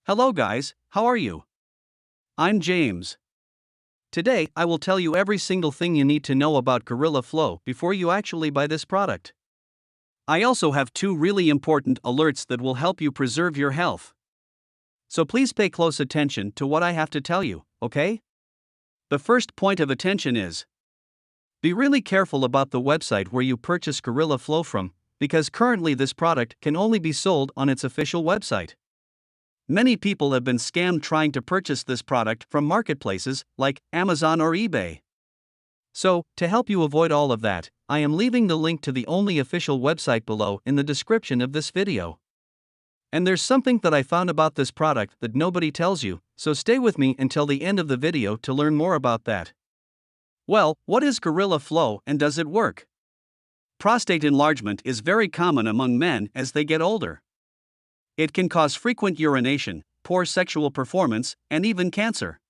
Hello guys, how are you? I'm James. Today, I will tell you every single thing you need to know about Gorilla Flow before you actually buy this product. I also have two really important alerts that will help you preserve your health. So please pay close attention to what I have to tell you, okay? The first point of attention is: be really careful about the website where you purchase Gorilla Flow from, because currently this product can only be sold on its official website. Many people have been scammed trying to purchase this product from marketplaces like Amazon or eBay. So, to help you avoid all of that, I am leaving the link to the only official website below in the description of this video. And there's something that I found about this product that nobody tells you, so stay with me until the end of the video to learn more about that. Well, what is Gorilla Flow and does it work? Prostate enlargement is very common among men as they get older. It can cause frequent urination, poor sexual performance, and even cancer.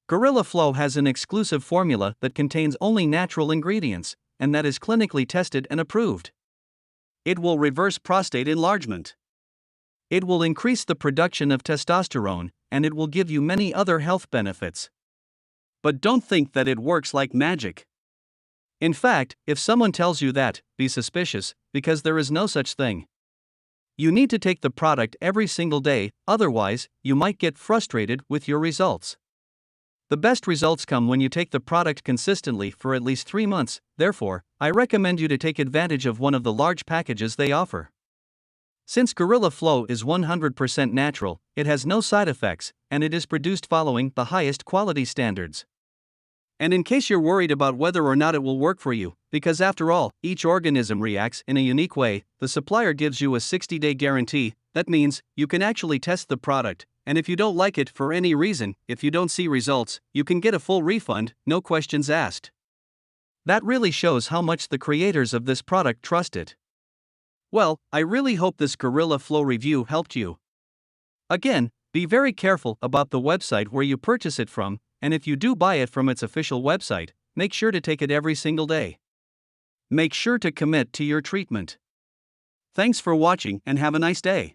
Gorilla Flow has an exclusive formula that contains only natural ingredients, and that is clinically tested and approved. It will reverse prostate enlargement. It will increase the production of testosterone, and it will give you many other health benefits. But don't think that it works like magic. In fact, if someone tells you that, be suspicious, because there is no such thing. You need to take the product every single day, otherwise, you might get frustrated with your results. The best results come when you take the product consistently for at least 3 months, therefore, I recommend you to take advantage of one of the large packages they offer. Since Gorilla Flow is 100% natural, it has no side effects, and it is produced following the highest quality standards. And in case you're worried about whether or not it will work for you, because after all, each organism reacts in a unique way, the supplier gives you a 60-day guarantee. That means you can actually test the product, and if you don't like it for any reason, if you don't see results, you can get a full refund, no questions asked. That really shows how much the creators of this product trust it. Well, I really hope this Gorilla Flow review helped you. Again, be very careful about the website where you purchase it from, and if you do buy it from its official website, make sure to take it every single day. Make sure to commit to your treatment. Thanks for watching and have a nice day.